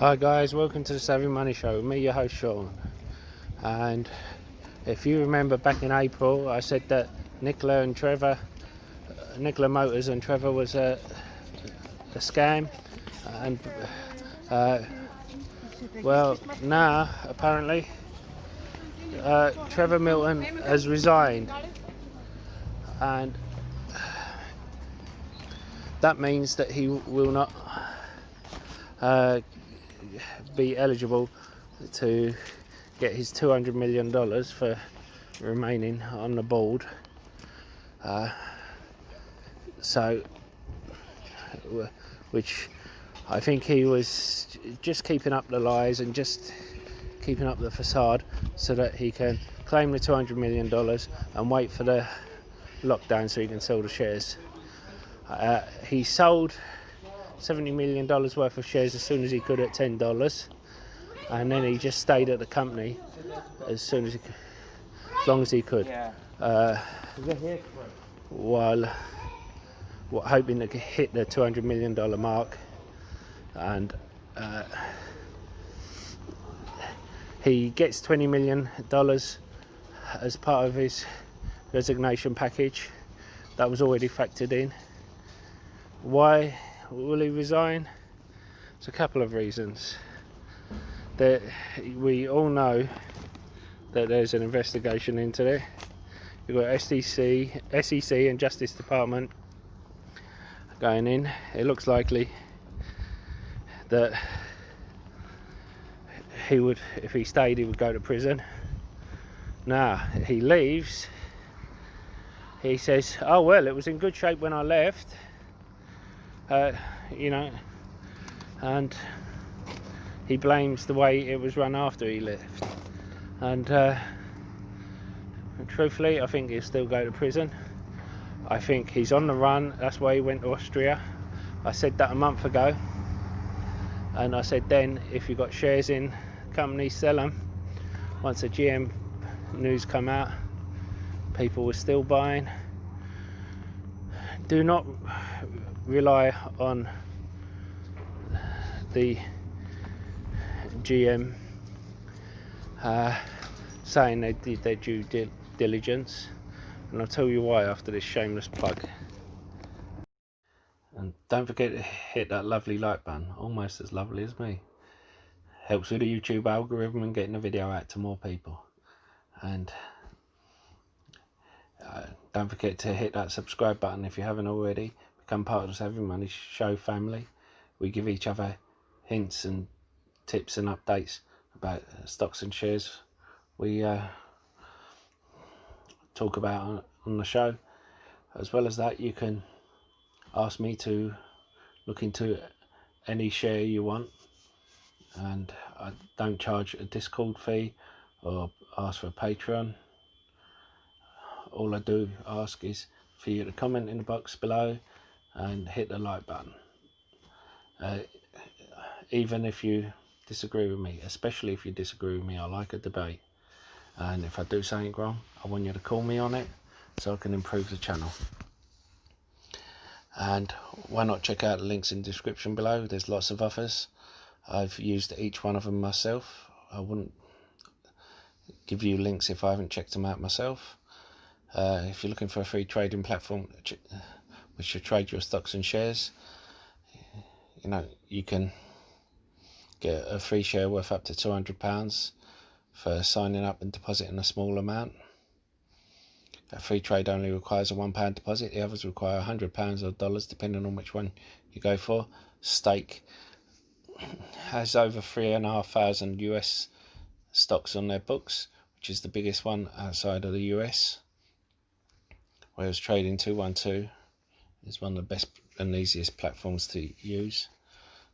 Hi guys, welcome to the Savvy Money Show with me, your host Sean. And if you remember back in April, I said that Nkla Motors and Trevor was a scam, and well, now apparently Trevor Milton has resigned, and that means that he will not be eligible to get his $200 million for remaining on the board. Which I think he was just keeping up the lies and just keeping up the facade so that he can claim the $200 million and wait for the lockdown so he can sell the shares. He sold $70 million worth of shares as soon as he could at $10, and then he just stayed at the company as long as he could, while hoping to hit the $200 million mark. And he gets $20 million as part of his resignation package. That was already factored in. Why will he resign? There's a couple of reasons. That we all know that there's an investigation into it. You've got SEC and Justice Department going in. It looks likely that he would, if he stayed, he would go to prison. Now he leaves. He says, "Oh well, it was in good shape when I left." And he blames the way it was run after he left. And truthfully, I think he'll still go to prison. I think he's on the run. That's why he went to Austria. I said that a month ago, and I said then, if you've got shares in companies, sell them. Once the GM news come out, people were still buying. Do not rely on the GM saying they did their due diligence, and I'll tell you why after this shameless plug. And don't forget to hit that lovely like button, almost as lovely as me. Helps with the YouTube algorithm and getting the video out to more people. And don't forget to hit that subscribe button if you haven't already. Become part of the Savvy Money Show family. We give each other hints and tips and updates about stocks and shares we talk about on the show. As well as that, you can ask me to look into any share you want, and I don't charge a Discord fee or ask for a Patreon. All I do ask is for you to comment in the box below and hit the like button. Even if you disagree with me, especially if you disagree with me, I like a debate. And if I do something wrong, I want you to call me on it so I can improve the channel. And why not check out the links in the description below? There's lots of offers. I've used each one of them myself. I wouldn't give you links if I haven't checked them out myself. If you're looking for a free trading platform which should trade your stocks and shares, you can get a free share worth up to £200 for signing up and depositing a small amount. A free trade only requires a £1 deposit. The others require £100 or dollars, depending on which one you go for. Stake has over 3,500 US stocks on their books, which is the biggest one outside of the US. Whereas Trading 212 is one of the best and easiest platforms to use.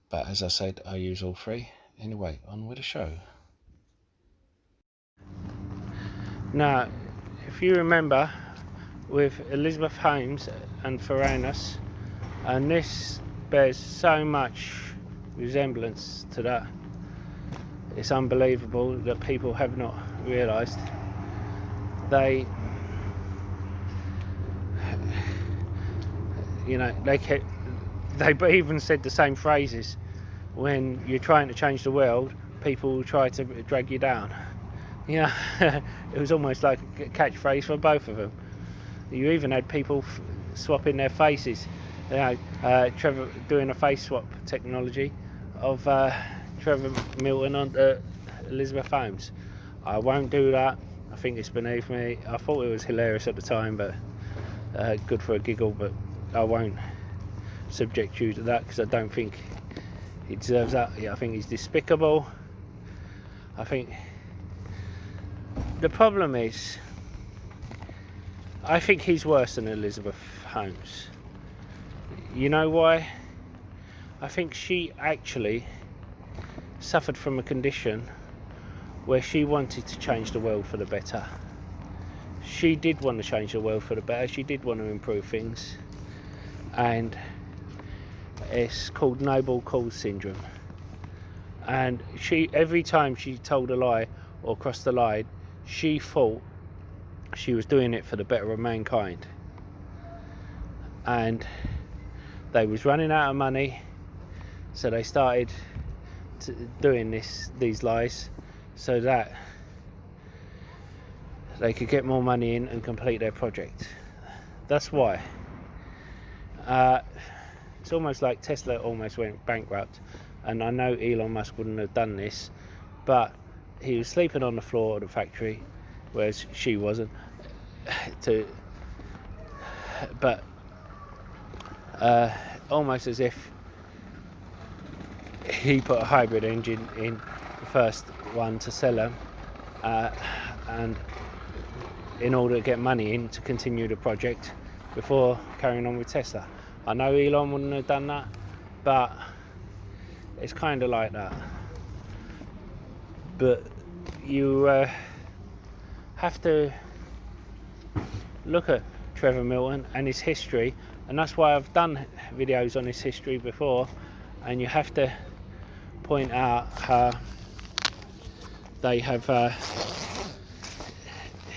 But as I said, I use all three. Anyway, on with the show. Now, if you remember, with Elizabeth Holmes and FAANG, and this bears so much resemblance to that, it's unbelievable that people have not realised. They even said the same phrases when you're trying to change the world, people will try to drag you down. Yeah, it was almost like a catchphrase for both of them. You even had people swapping their faces. You know, Trevor doing a face swap technology of Trevor Milton on Elizabeth Holmes. I won't do that. I think it's beneath me. I thought it was hilarious at the time, but good for a giggle. But I won't subject you to that because I don't think he deserves that. Yeah, I think he's despicable. I think the problem is, I think he's worse than Elizabeth Holmes. You know why? I think she actually suffered from a condition where she wanted to change the world for the better. She did want to change the world for the better. She did want to improve things, and it's called noble cause syndrome. And she, every time she told a lie or crossed the line, she thought she was doing it for the better of mankind, and they was running out of money, so they started doing these lies so that they could get more money in and complete their project. That's why. It's almost like Tesla almost went bankrupt, and I know Elon Musk wouldn't have done this, but he was sleeping on the floor of the factory, whereas she wasn't. But almost as if he put a hybrid engine in the first one to sell them, and in order to get money in to continue the project before carrying on with Tesla. I know Elon wouldn't have done that, but it's kind of like that. But you have to look at Trevor Milton and his history, and that's why I've done videos on his history before, and you have to point out how they have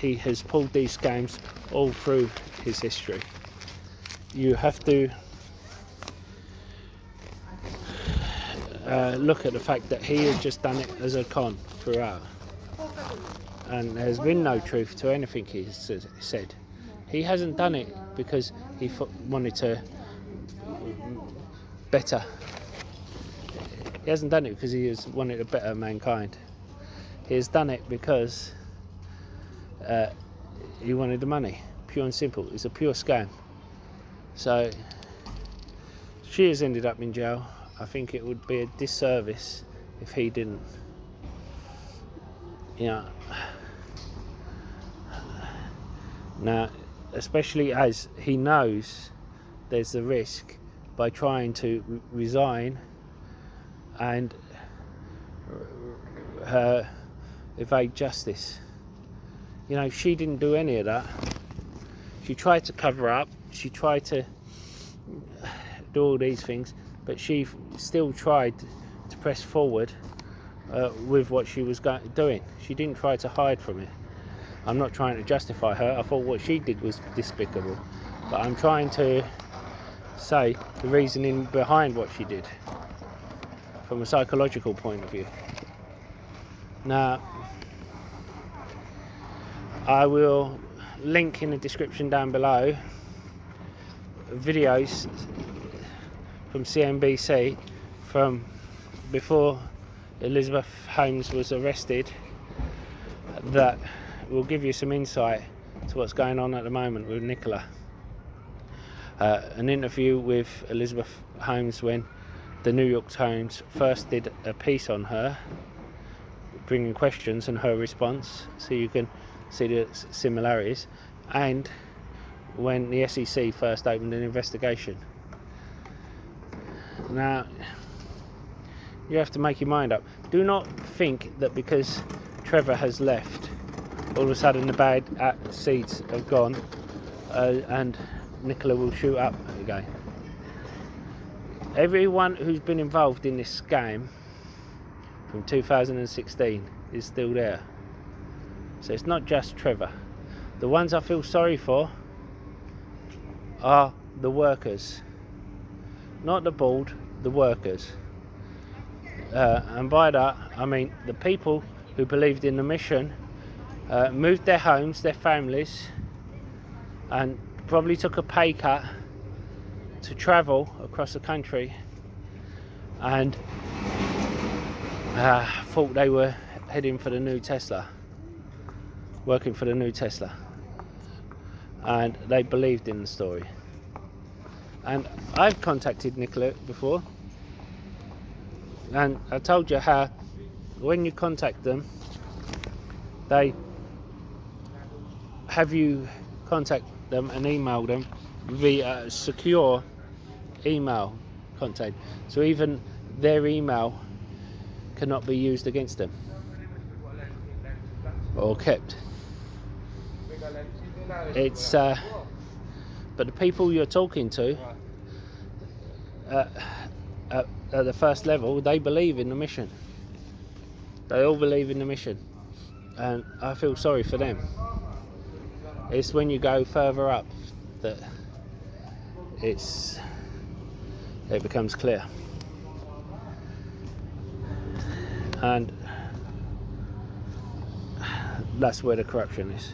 he has pulled these scams all through his history. You have to look at the fact that he has just done it as a con throughout, and there's been no truth to anything he's said. He hasn't done it because he wanted to better. He hasn't done it because he has wanted to better mankind. He has done it because he wanted the money, pure and simple. It's a pure scam. So she has ended up in jail. I think it would be a disservice if he didn't. You know, now, especially as he knows there's a risk by trying to resign and evade justice. You know, she didn't do any of that. She tried to cover up, she tried to do all these things, but she still tried to press forward with what she was doing. She didn't try to hide from it. I'm not trying to justify her. I thought what she did was despicable, but I'm trying to say the reasoning behind what she did from a psychological point of view. Now, I will link in the description down below videos from CNBC from before Elizabeth Holmes was arrested that will give you some insight to what's going on at the moment with Nkla. An interview with Elizabeth Holmes when the New York Times first did a piece on her, bringing questions and her response, so you can see the similarities, and when the SEC first opened an investigation. Now, you have to make your mind up. Do not think that because Trevor has left, all of a sudden the bad seeds have gone and Nkla will shoot up again. Everyone who's been involved in this scam from 2016 is still there. So it's not just Trevor. The ones I feel sorry for are the workers. Not the board, the workers. and by that I mean the people who believed in the mission moved their homes, their families, and probably took a pay cut to travel across the country, and thought they were heading for the new Tesla, working for the new Tesla, and they believed in the story. And I've contacted Nkla before, and I told you how when you contact them, they have you contact them and email them via secure email contact, so even their email cannot be used against them or kept. It's but the people you're talking to at the first level, they believe in the mission. They all believe in the mission, and I feel sorry for them. It's when you go further up that it becomes clear, and that's where the corruption is.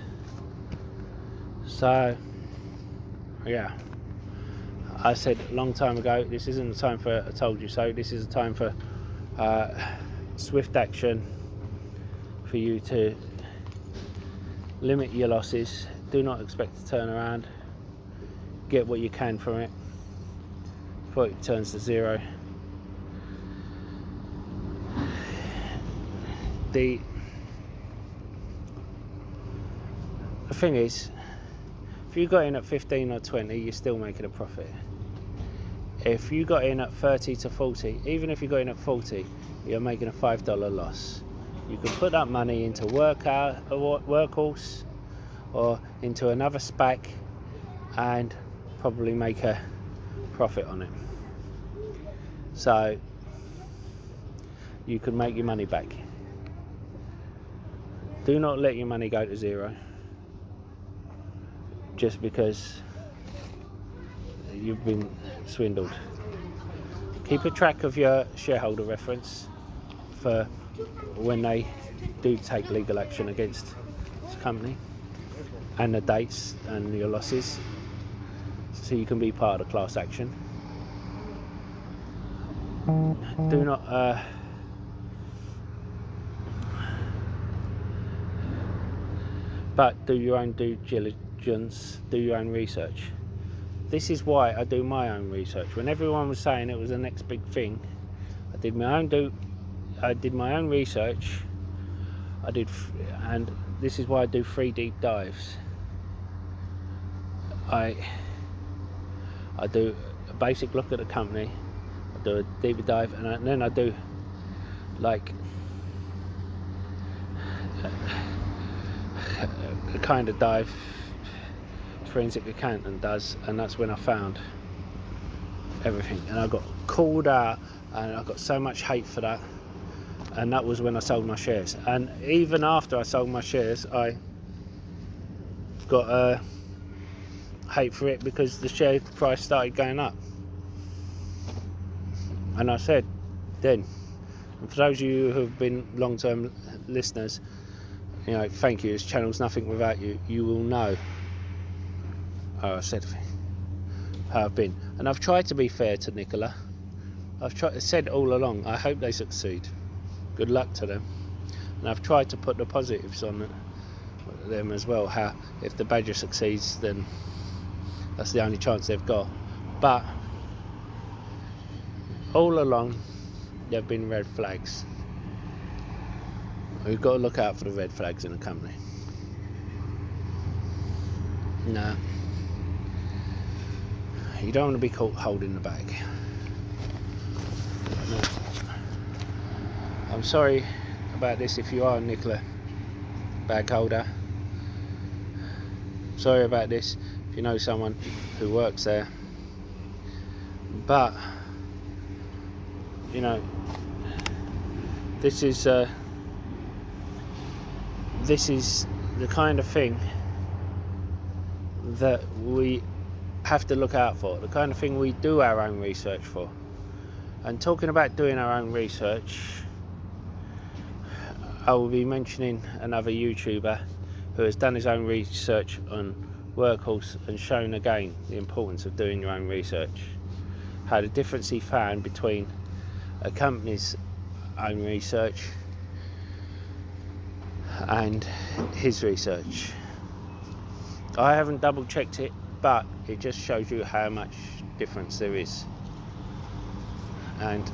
So yeah, I said a long time ago, this isn't the time for I told you so. This is a time for swift action, for you to limit your losses. Do not expect to turn around. Get what you can from it before it turns to zero. The thing is, if you got in at 15 or 20, you're still making a profit. If you got in at 30 to 40, even if you got in at 40, you're making a $5 loss. You can put that money into Workhorse or into another Spaq and probably make a profit on it. So you can make your money back. Do not let your money go to zero just because you've been swindled. Keep a track of your shareholder reference for when they do take legal action against the company, and the dates and your losses, so you can be part of the class action. Do not but do your own due diligence, do your own research. This is why I do my own research. When everyone was saying it was the next big thing, I did my own research. And this is why I do 3 deep dives. I do a basic look at the company, I do a deeper dive, and then I do like a kind of dive forensic accountant does, and that's when I found everything. And I got called out, and I got so much hate for that, and that was when I sold my shares. And even after I sold my shares, I got hate for it because the share price started going up. And I said then, and for those of you who have been long-term listeners, you know, thank you. This channel's nothing without you. You will know how I said how I've been, and I've tried to be fair to Nkla. I've said all along, I hope they succeed. Good luck to them. And I've tried to put the positives on them as well. How if the badger succeeds, then that's the only chance they've got. But all along, there have been red flags. We've got to look out for the red flags in a company. No, you don't want to be caught holding the bag. No. I'm sorry about this if you are a Nkla bag holder. Sorry about this if you know someone who works there. But you know, this is the kind of thing that we have to look out for, the kind of thing we do our own research for. And talking about doing our own research, I will be mentioning another YouTuber who has done his own research on Workhorse and shown again the importance of doing your own research. How the difference he found between a company's own research and his research. I haven't double checked it, but it just shows you how much difference there is. And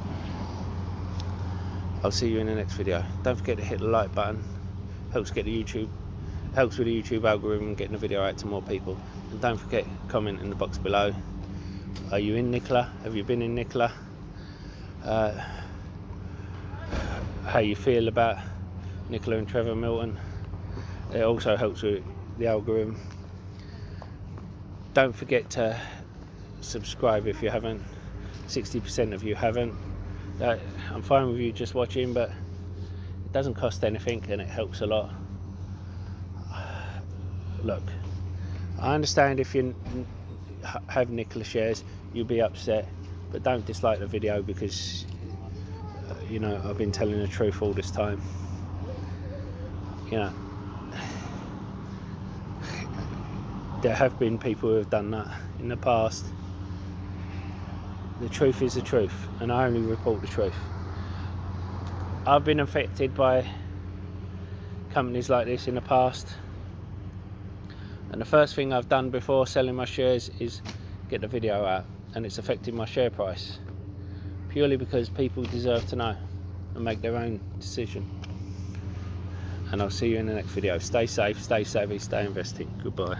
I'll see you in the next video. Don't forget to hit the like button. Helps with the YouTube algorithm and getting the video out to more people. And don't forget, comment in the box below. Are you in Nkla? Have you been in Nkla? How you feel about Nkla and Trevor Milton? It also helps with the algorithm. Don't forget to subscribe if you haven't. 60% of you haven't. I'm fine with you just watching, but it doesn't cost anything and it helps a lot. Look, I understand if you have Nkla shares, you'll be upset, but don't dislike the video because you know, I've been telling the truth all this time. You know, there have been people who have done that in the past. The truth is the truth, and I only report the truth. I've been affected by companies like this in the past, and the first thing I've done before selling my shares is get the video out, and it's affected my share price purely because people deserve to know and make their own decision. And I'll see you in the next video. Stay safe, stay savvy, stay investing. Goodbye.